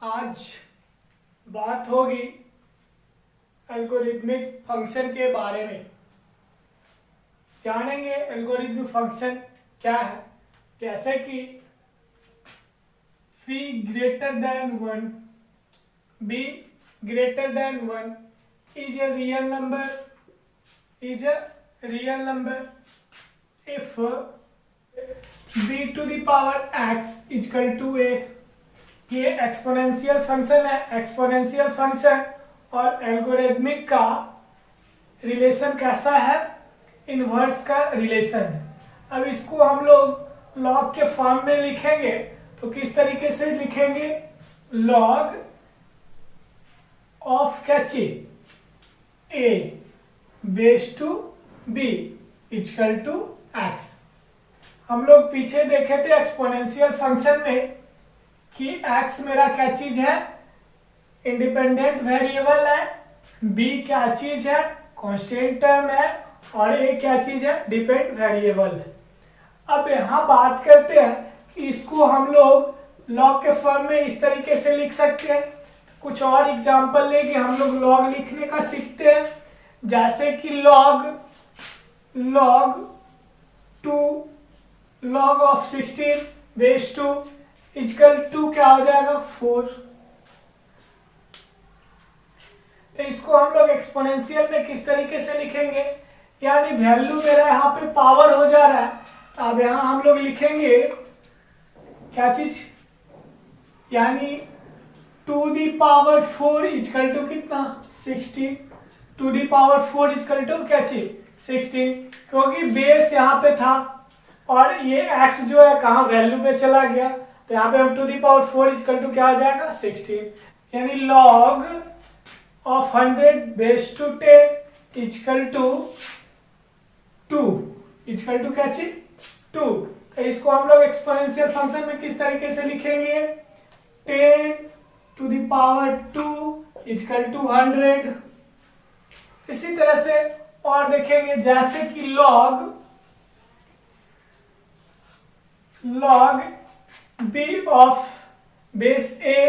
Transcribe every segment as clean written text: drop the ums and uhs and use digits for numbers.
आज बात होगी एल्गोरिथमिक फंक्शन के बारे में। जानेंगे एल्गोरिथमिक फंक्शन क्या है, जैसे कि phi greater than 1, B greater than 1 is a real number if b to the power x is equal to a। ये एक्सपोनेंशियल फंक्शन है। एक्सपोनेंशियल फंक्शन और एल्गोरिथमिक का रिलेशन कैसा है? इनवर्स का रिलेशन है। अब इसको हम लोग लॉग के फॉर्म में लिखेंगे तो किस तरीके से लिखेंगे? लॉग ऑफ कैची a base to b equal to x। हम लोग पीछे देखे थे एक्सपोनेंशियल फंक्शन में कि x मेरा क्या चीज है? इंडिपेंडेंट वेरिएबल है, b क्या चीज है? कांस्टेंट टर्म है, और a क्या चीज है? डिपेंडेंट वेरिएबल है। अब यहाँ बात करते हैं कि इसको हम लोग लॉग के फॉर्म में इस तरीके से लिख सकते हैं। कुछ और एग्जांपल लेके हम लोग लॉग लिखने का सीखते हैं, जैसे कि log of 16 base two equal to क्या हो जाएगा? 4। तो इसको हम लोग एक्सपोनेंशियल में किस तरीके से लिखेंगे? यानी वैल्यू मेरा यहाँ पे पावर हो जा रहा है, तो अब यहाँ हम लोग लिखेंगे क्या चीज? यानी two the power 4 equal to कितना? 16। Two the power 4 equal to क्या चीज? 16, क्योंकि बेस यहाँ पे था और ये x जो है कहाँ वैल्यू पे चला गया, तो यहाँ पे हम two the power 4 equal to क्या आ जाएगा? 16। यानी log of 100 base to 10 equal to 2 equal to क्या चीज? 2। तो इसको हम लोग एक्सपोनेंशियल फंक्शन में किस तरीके से लिखेंगे? 10 to the power 2 equal to 100। इसी तरह से और देखेंगे, जैसे कि log b of base a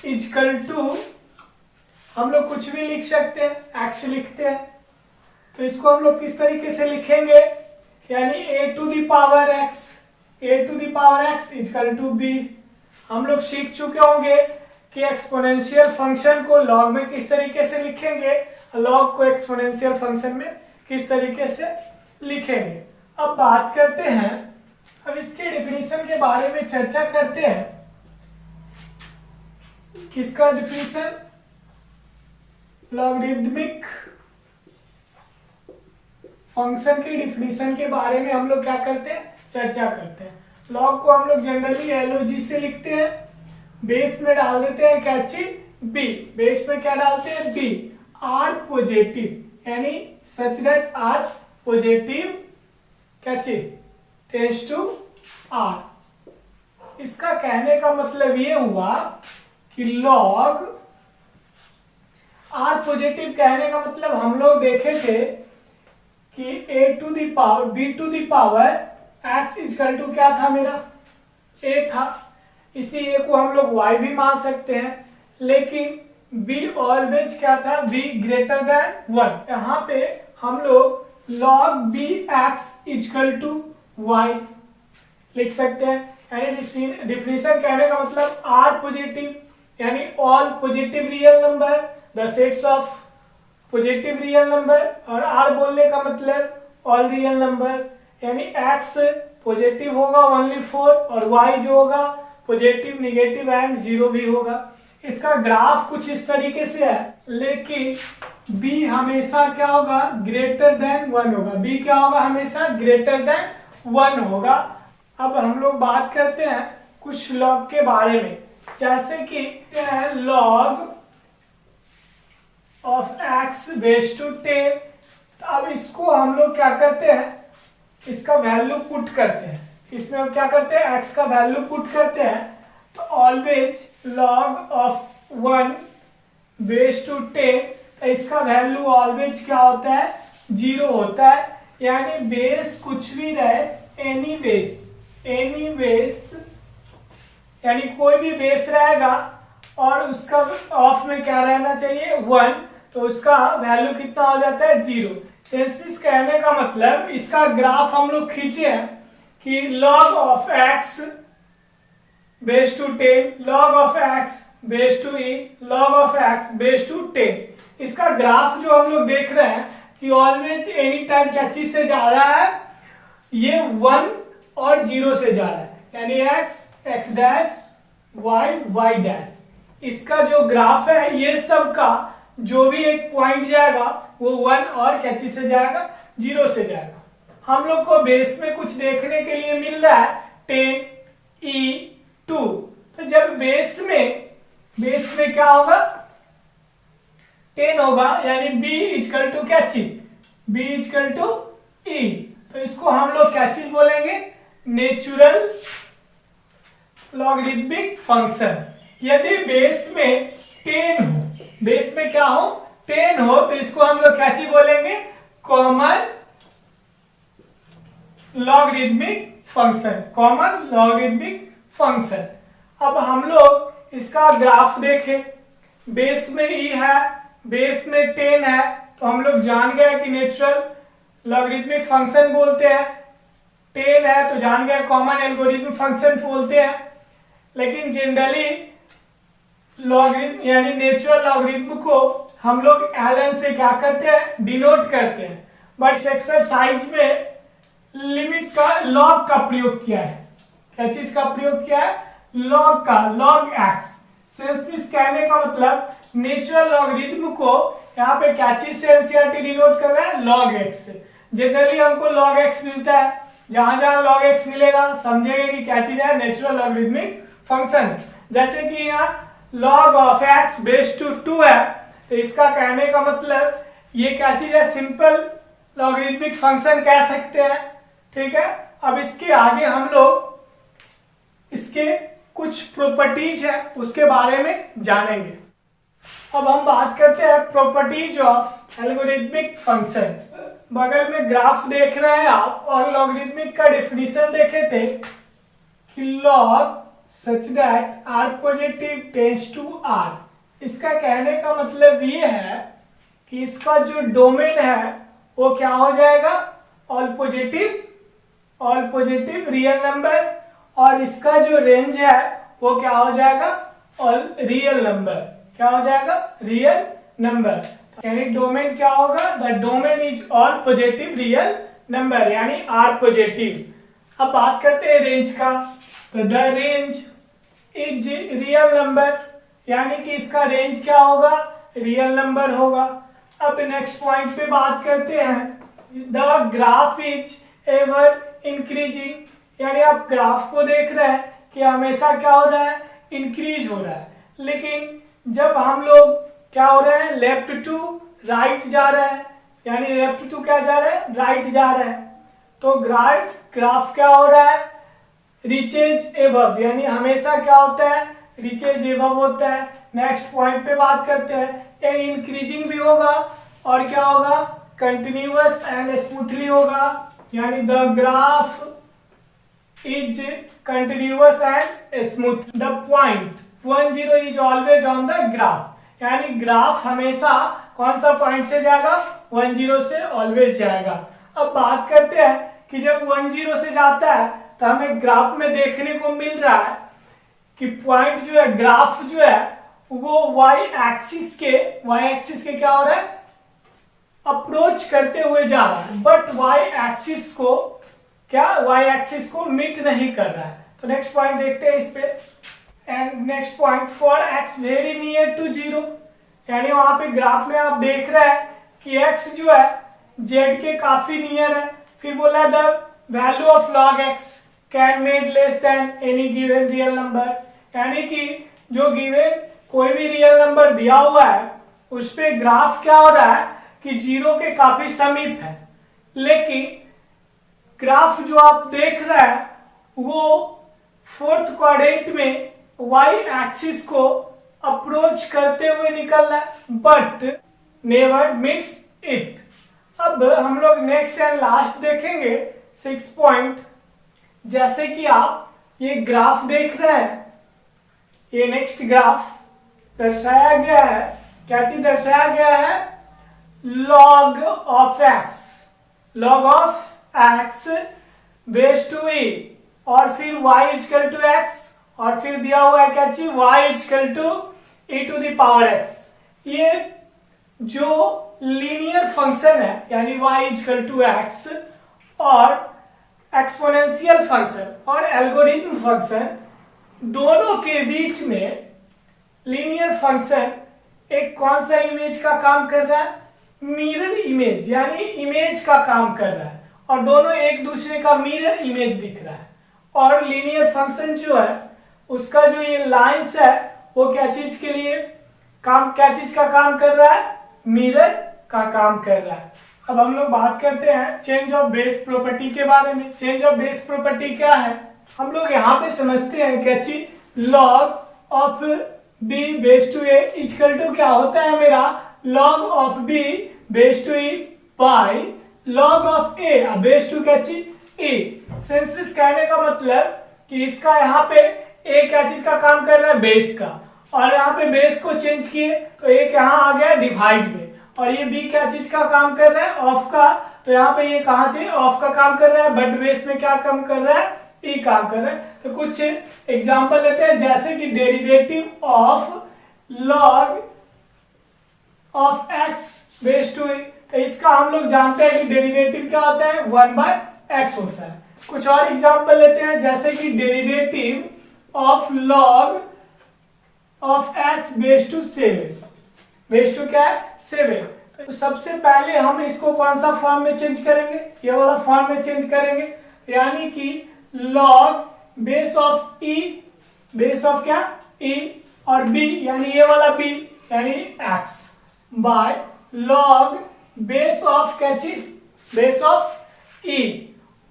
equal to, हम लोग कुछ भी लिख सकते हैं, x लिखते हैं। तो इसको हम लोग किस तरीके से लिखेंगे? यानी a to the power x equal to b। हम लोग सीख चुके होंगे कि एक्सपोनेंशियल फंक्शन को लॉग में किस तरीके से लिखेंगे, लॉग को एक्सपोनेंशियल फंक्शन में किस तरीके से लिखेंगे। अब बात करते हैं, अब इसके डेफिनेशन के बारे में चर्चा करते हैं। किसका डेफिनेशन? लॉगरिथमिक फंक्शन के डेफिनेशन के बारे में हम लोग क्या करते हैं? चर्चा करते हैं। लॉग को हम लोग जनरली एलओजी से लिखते हैं, बेस में डाल देते हैं क्या चीज? b। बेस में क्या डालते हैं? b। r पॉजिटिव, यानी सच दैट r पॉजिटिव क्या चीज? Tends to r। इसका कहने का मतलब ये हुआ कि लॉग r पॉजिटिव कहने का मतलब हम लोग देखे थे कि a to the power b to the power x equal to क्या था? मेरा a था। इसी a को हम लोग y भी मान सकते हैं, लेकिन b ऑलवेज क्या था? b greater than 1। यहाँ पे हम लोग log bx equal to y लिख सकते हैं। यानी डिफिनेशन कहने का मतलब r पॉजिटिव यानी all positive real number, the sets of positive real number, और r बोलने का मतलब ऑल रियल नंबर, यानी x पॉजिटिव होगा ओनली 4 और y जो होगा पॉजिटिव, नेगेटिव एंड जीरो भी होगा। इसका ग्राफ कुछ इस तरीके से है, लेकिन b हमेशा क्या होगा? ग्रेटर देन 1 होगा। b क्या होगा? हमेशा ग्रेटर देन 1 होगा। अब हम लोग बात करते हैं कुछ लॉग के बारे में, जैसे कि log of x base to 10। अब इसको हम लोग क्या करते हैं? इसका वैल्यू पुट करते हैं। इसमें हम क्या करते हैं? x का वैल्यू पुट करते हैं। तो always log of 1 base to 10, इसका वैल्यू ऑलवेज क्या होता है? 0 होता है। यानी बेस कुछ भी रहे, एनी बेस यानी कोई भी बेस रहेगा और उसका ऑफ में क्या रहना चाहिए 1, तो उसका वैल्यू कितना हो जाता है 0। सेंसविस कहने का मतलब इसका ग्राफ हम लोग खींचे हैं कि log of x base to 10, log of x base to e, log of x base to 10। इसका ग्राफ जो हम लोग देख रहे हैं कि ऑलवेज एनी टाइम क्या चीज से जा रहा है, ये 1 और 0 से जा रहा है, यानी x x dash y y dash. इसका जो ग्राफ है ये सब का जो भी एक पॉइंट जाएगा वो 1 और क्या चीज से जाएगा 0 से जाएगा। हम लोग को बेस में कुछ देखने के लिए मिल रहा है 10e2, तो जब बेस में क्या होगा 10 होगा, यानी b इक्वल टू क्या चीज b इक्वल टू e, तो इसको हम लोग क्या चीज बोलेंगे नेचुरल लॉगरिथमिक फंक्शन। यदि बेस में 10 हो, बेस में क्या हो 10 हो, तो इसको हम लोग क्या चीज बोलेंगे common logarithmic function, common logarithmic function. अब हम लोग इसका ग्राफ देखें, बेस में e है, बेस में 10 है, तो हम लोग जान गए कि नेचुरल लॉगरिथमिक फंक्शन बोलते हैं। 10 है तो जान गए कॉमन एल्गोरिथमिक फंक्शन बोलते हैं। लेकिन जनरली लॉगरिथम यानी नेचुरल लॉगरिथम को हम लोग ln से क्या करते हैं डिनोट करते हैं, बट इस एक्सरसाइज में लिमिट का लॉग का प्रयोग किया है। क्या चीज का प्रयोग किया है लॉग का, लॉग x। सेंसविस कहने का मतलब नेचुरल लॉगरिथम को यहाँ पे क्या चीज से एनसीईआरटी डिनोट कर रहा है लॉग x से। जनरली हमको लॉग x मिलता है, जहां जहां log x मिलेगा समझेंगे कि क्या चीज है नेचुरल लॉगरिथमिक फंक्शन। जैसे कि यहाँ log of x base to 2 है, तो इसका कहने का मतलब ये क्या चीज है सिंपल लॉगरिथमिक फंक्शन कह सकते हैं। ठीक है, अब इसके आगे हम लोग इसके कुछ प्रॉपर्टीज है उसके बारे में जानेंगे। अब हम बात करते हैं प्रॉपर्टीज ऑफ एल्गोरिथमिक फंक्शन। बगल में ग्राफ देख रहे हैं आप, और लॉगरिथमिक का डेफिनेशन देखे थे कि log such that r positive tends to r। इसका कहने का मतलब ये है कि इसका जो डोमेन है वो क्या हो जाएगा ऑल पॉजिटिव रियल नंबर, और इसका जो रेंज है वो क्या हो जाएगा ऑल रियल नंबर, क्या हो जाएगा रियल नंबर। यानी डोमेन क्या होगा the domain is all positive real number, यानी r पॉजिटिव। अब बात करते हैं रेंज का, तो the range is real number, यानी कि इसका रेंज क्या होगा रियल नंबर होगा। अब नेक्स्ट पॉइंट पे बात करते हैं the graph is ever increasing, यानी आप ग्राफ को देख रहे हैं कि हमेशा क्या हो रहा है इंक्रीज हो रहा है। लेकिन जब हम लोग क्या हो रहे हैं लेफ्ट टू राइट जा रहा है, यानी लेफ्ट टू क्या जा रहा है राइट जा रहा है, तो ग्राफ क्या हो रहा है रीचेज एबव, यानी हमेशा क्या होता है रीचेज एबव होता है। नेक्स्ट पॉइंट पे बात करते हैं ये इंक्रीजिंग भी होगा और क्या होगा कंटिन्यूअस एंड स्मूथली होगा, यानी the graph is continuous and smooth. The point 10 is always on the graph, यानी ग्राफ हमेशा कौन सा पॉइंट से जाएगा 10 से ऑलवेज जाएगा। अब बात करते हैं कि जब 10 से जाता है तो हमें ग्राफ में देखने को मिल रहा है कि पॉइंट जो है ग्राफ जो है वो y एक्सिस के क्या हो रहा है अप्रोच करते हुए जा रहा है, बट y एक्सिस को मीट नहीं कर रहा है। तो नेक्स्ट पॉइंट देखते हैं इस पे। And next point for x very near to 0, यानी वहां पे ग्राफ में आप देख रहे हैं कि x जो है z के काफी नियर है। फिर बोला the value of log x can made less than any given real number, यानी कि जो गिवन कोई भी रियल नंबर दिया हुआ है उस पे ग्राफ क्या हो रहा है कि 0 के काफी समीप है। लेकिन ग्राफ जो आप देख रहे हैं वो फोर्थ क्वाड्रेंट में y एक्सिस को अप्रोच करते हुए निकल रहा है, बट नेवर मीट्स इट। अब हम लोग नेक्स्ट एंड लास्ट देखेंगे 6 पॉइंट। जैसे कि आप ये ग्राफ देख रहे हैं, ये नेक्स्ट ग्राफ दर्शाया गया है, क्या चीज दर्शाया गया है, log of x, log of x base to e, और फिर y इक्वल टू x, और फिर दिया हुआ है क्या चीज, y equal to e to the power x। ये जो लीनियर फंक्शन है यानी y इक्वल टू x और एक्सपोनेंशियल फंक्शन और एल्गोरिथम फंक्शन दोनों के बीच में लीनियर फंक्शन एक कौन सा इमेज का काम कर रहा है, मिरर इमेज, यानी इमेज का काम कर रहा है, और दोनों एक दूसरे का मिरर इमेज दिख रहा है। और लीनियर फंक्शन जो है उसका जो ये लाइंस है वो क्या चीज के लिए काम, क्या चीज का काम कर रहा है, मिरर का काम कर रहा है। अब हम लोग बात करते हैं चेंज ऑफ बेस प्रॉपर्टी के बारे में। चेंज ऑफ बेस प्रॉपर्टी क्या है, हम लोग यहाँ पे समझते हैं क्या चीज, log of b base to a equal to क्या होता है मेरा, log of b base to e by log of a base to क्या चीज e। सिंस कहने का मतलब कि इसका यहाँ पे a क्या चीज का काम कर रहा है, बेस का, और यहाँ पे बेस को चेंज किए तो एक यहाँ आ गया डिवाइड में, और ये b क्या चीज का काम कर रहा है, ऑफ का, तो यहाँ पे ये कहाँ से ऑफ का काम कर रहा है, बट बेस में क्या काम कर रहा है, ई काम कर रहे हैं। तो कुछ एग्जांपल लेते हैं, जैसे कि derivative of log of x base two e, तो इसका हम लोग जानते हैं कि डेरिवेटिव क्या होता है, 1/x होता है। कुछ और एग्जांपल लेते हैं, जैसे कि derivative of log of x base to 7, base to क्या है 7। तो सबसे पहले हम इसको कौन सा फॉर्म में चेंज करेंगे, ये वाला फॉर्म में चेंज करेंगे, यानी कि log base of e, base of क्या e, और b यानी ये वाला b यानी x by log base of क्या चीज, बेस ऑफ e,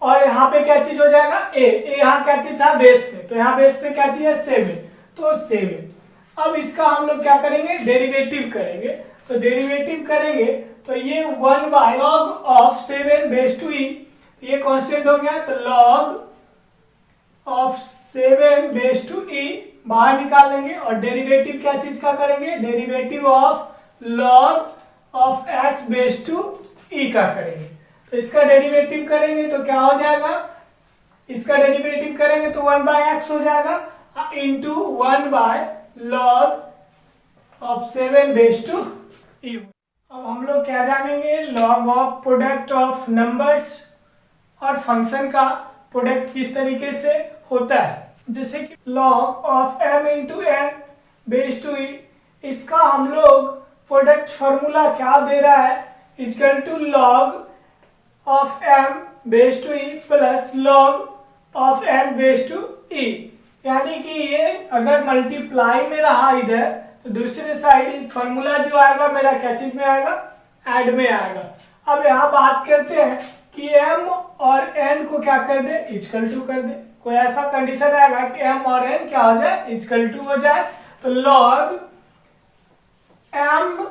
और यहाँ पे क्या चीज हो जाएगा a यहाँ क्या चीज था बेस पे, तो यहाँ बेस पे क्या चीज है 7, तो 7। अब इसका हम लोग क्या करेंगे, डेरिवेटिव करेंगे, तो डेरिवेटिव करेंगे तो ये 1 by log of 7 base to e, ये कांस्टेंट हो गया, तो log of 7 base to e बाहर निकाल लेंगे, और डेरिवेटिव क्या चीज का करेंगे, derivative of log of x base to e का करेंगे। तो इसका डेरिवेटिव करेंगे तो क्या हो जाएगा, इसका डेरिवेटिव करेंगे तो 1/x हो जाएगा into 1 log of 7 base to e। अब हम लोग क्या जानेंगे, log of product of numbers और फंक्शन का प्रोडक्ट किस तरीके से होता है। जैसे कि log of m into n base to e, इसका हम लोग प्रोडक्ट फॉर्मूला क्या दे रहा है, equal to log of m base to e plus log of n base to e, यानी कि ये अगर मल्टीप्लाई में रहा इधर तो दूसरे साइड फॉर्मूला जो आएगा मेरा क्या चीज में आएगा, ऐड में आएगा। अब यहाँ बात करते हैं कि m और n को क्या कर दे, इक्वल टू कर दे। कोई ऐसा कंडीशन आएगा कि m और n क्या हो जाए, इक्वल टू हो जाए, तो log m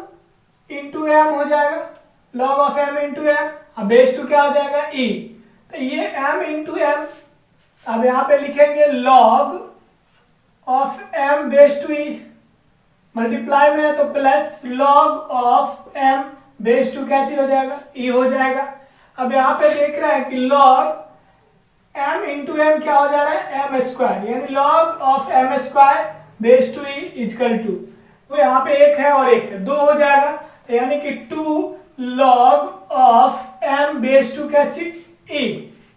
इंटू m हो जाएगा, log of m into m, अब बेस टू क्या हो जाएगा e, तो ये m इंटू m, अब यहाँ पे लिखेंगे log of m base to e, multiply में है तो plus log of m base to क्या चीज हो जाएगा, e हो जाएगा। अब यहाँ पे देख रहे हैं कि log m इंटू m क्या हो जा रहा है, m स्क्वायर, यानी log of m square base to e equal to, तो यहाँ पे एक है और एक है, 2 हो जाएगा, तो यानी कि 2 log of m base to क्या चीज e,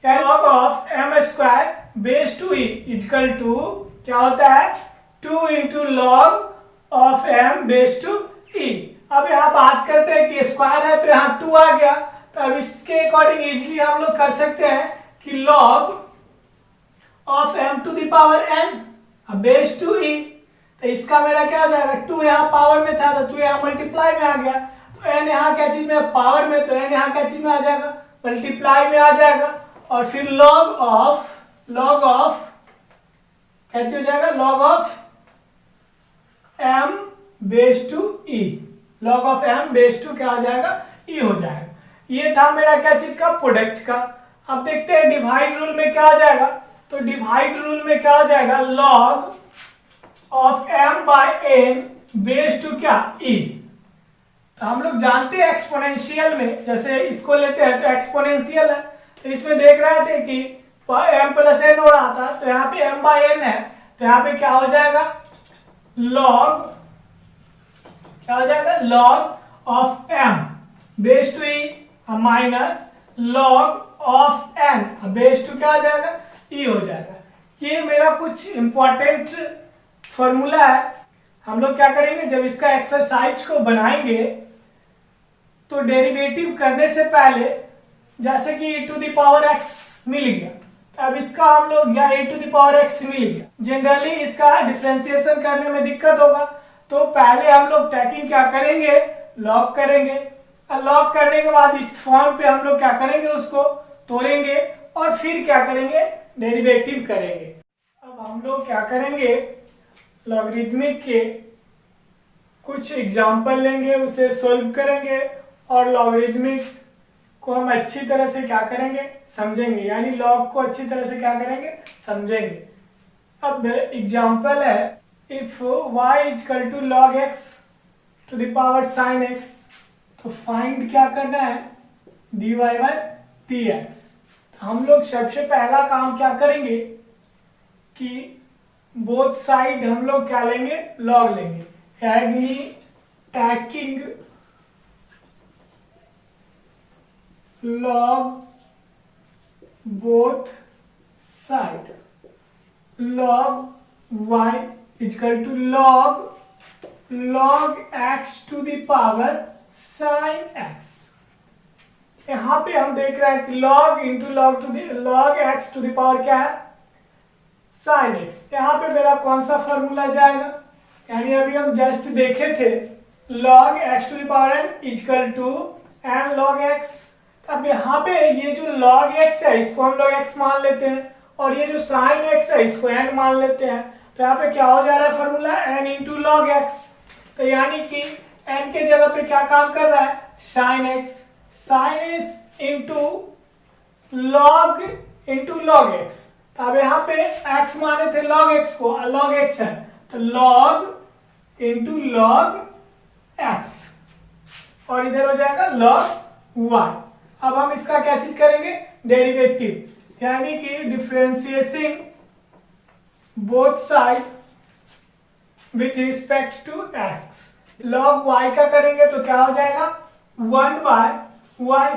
यानी log of m square base to e equal to क्या होता है, 2 into log of m base to e। अब यहाँ बात करते हैं कि स्क्वायर है तो यहाँ 2 आ गया, तो अब इसके अकॉर्डिंग इजीली हम लोग कर सकते हैं कि log of m to the power n base to e, तो इसका मेरा क्या हो जाएगा, 2 यहाँ पावर में था तो 2 यहाँ मल्टीप्लाई में आ गया, तो n यहाँ क्या चीज में पावर में, तो n यहाँ क्या चीज में आ जाएगा, मल्टीप्लाई में आ जाएगा, और फिर log ऑफ क्या चीज हो जाएगा, log of m base to e, log of m base to क्या हो जाएगा, e हो जाएगा। ये था मेरा क्या चीज का, प्रोडक्ट का। अब देखते हैं डिवाइड रूल में क्या आ जाएगा, तो डिवाइड रूल में क्या आ जाएगा, log of m by n base to क्या e। तो हम लोग जानते हैं एक्सपोनेंशियल में जैसे इसको लेते हैं तो एक्सपोनेंशियल है, तो इसमें देख रहे थे कि m प्लस एन हो रहा था, तो यहाँ पे m बाई एन है, तो यहाँ पे क्या हो जाएगा log, क्या हो जाएगा log of m base to e minus log of n base to क्या हो जाएगा e हो जाएगा। ये मेरा कुछ इंपॉर्टेंट फॉर्मूला है। हम लोग क्या करेंगे जब इसका एक्सरसाइज को बनाएंगे तो डेरिवेटिव करने से पहले जैसे कि e to the power x मिल गया, अब इसका हम लोग या e to the power x मिल गया, जनरली इसका डिफरेंशिएशन करने में दिक्कत होगा, तो पहले हम लोग टैकिंग क्या करेंगे लॉग करेंगे, और लॉग करने के बाद इस फॉर्म पे हम लोग क्या करेंगे उसको तोड़ेंगे और फिर क्या करेंगे डेरिवेटिव करेंगे। अब हम लोग क्या करेंगे लॉगरिथमिक के कुछ एग्जाम्पल लेंगे, उसे सोल्व करेंगे और लॉगरिथमिक को हम अच्छी तरह से क्या करेंगे समझेंगे, यानी लॉग को अच्छी तरह से क्या करेंगे समझेंगे। अब एग्जाम्पल है if y equal to log x to the power sin x, तो फाइंड क्या करना है dy बाई dx। हम लोग सबसे पहला काम क्या करेंगे कि बोथ साइड हम लोग क्या लेंगे लॉग लेंगे, यानी taking log both side, log y equal to log x to the power sin x। यहां पे हम देख रहे हैं कि log into log to log x to the power क्या है sin x। यहाँ पे मेरा कौन सा फॉर्मूला जाएगा, यानी अभी हम जस्ट देखे थे log x to the power n equal to n log x। अब यहाँ पे ये जो log x है इसको हम लोग x मान लेते हैं और ये जो sin x है इसको n मान लेते हैं, तो यहाँ पे क्या हो जा रहा है formula n into log x. तो यानी कि n के जगह पे क्या काम कर रहा है sin x into log x. अब यहाँ पे x माने थे log x को, log x है तो log इंटू लॉग एक्स और इधर हो जाएगा log y। अब हम इसका क्या चीज करेंगे डेरिवेटिव, यानी कि differentiating both side with respect to x। log y का करेंगे तो क्या हो जाएगा 1 बाय y,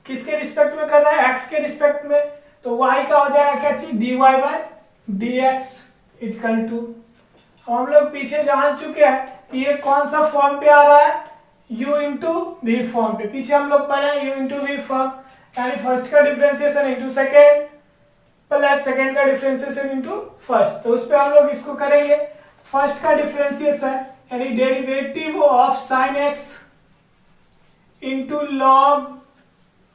किसके रिस्पेक्ट में कर रहा है x के रिस्पेक्ट में, तो y का हो जाएगा क्या चीज dy by dx equal to. हम लोग पीछे जान चुके हैं कि ये कौन सा फॉर्म पे आ रहा है u इंटू वी फॉर्म पे, पीछे हम लोग पढ़े हैं u इंटू वी फॉर्म, यानी फर्स्ट का differentiation into second plus second का डिफरेंशिएशन इंटू फर्स्ट, तो उस पे हम लोग इसको करेंगे। फर्स्ट का डिफरेंशिएशन यानी derivative of sine x into log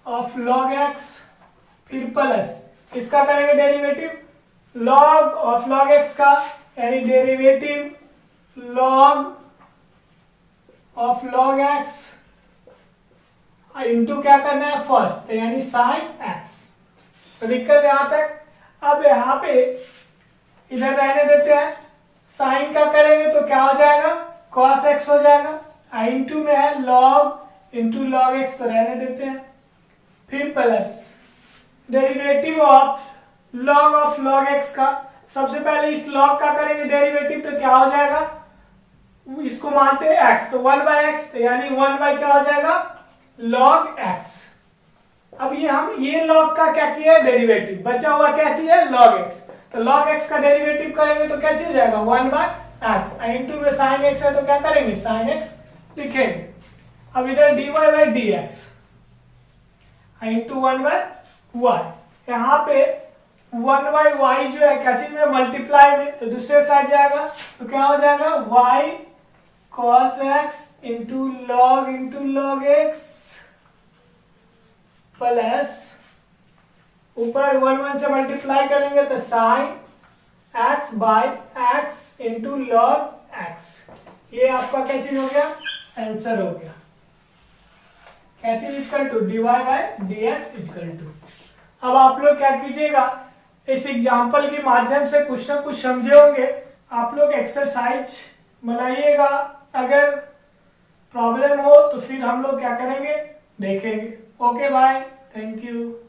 of log x, फिर प्लस इसका करेंगे derivative log of log x का, यानी derivative log of log x into क्या करना है फर्स्ट, यानी साइन एक्स। तो दिक्कत यहां तक। अब यहाँ पे इधर रहने देते हैं, साइन का करेंगे तो क्या हो जाएगा cos x हो जाएगा, इंटू में है log इंटू लॉग एक्स तो रहने देते हैं, फिर plus derivative of log x का। सबसे पहले इस log का करेंगे डेरिवेटिव तो क्या हो जाएगा, इसको मानते हैं x तो 1 बाय एक्स, यानी 1 बाय क्या हो जाएगा log x। अब ये हम ये log का क्या किया है डेरिवेटिव, बचा हुआ क्या चीज है log x, तो log x का डेरिवेटिव करेंगे तो क्या चीज जाएगा 1 बाय एक्स, इंटू में sin x है तो क्या करेंगे sin x लिखेंगे। अब इधर dy by dx into 1 by y, यहाँ पे 1 बाय y जो है क्या चीज में मल्टीप्लाई में, तो दूसरे साइड जाएगा तो क्या हो जाएगा y cos x into log x plus ऊपर 1 से मल्टीप्लाई करेंगे तो sine x by x into log x। ये आपका क्या चीज हो गया आंसर हो गया, क्या चीज equal to dy by dx equal to. अब आप लोग क्या कीजिएगा इस एग्जाम्पल के माध्यम से कुछ ना कुछ समझे होंगे, आप लोग एक्सरसाइज बनाइएगा। अगर प्रॉब्लम हो तो फिर हम लोग क्या करेंगे, देखेंगे। Okay bye, thank you.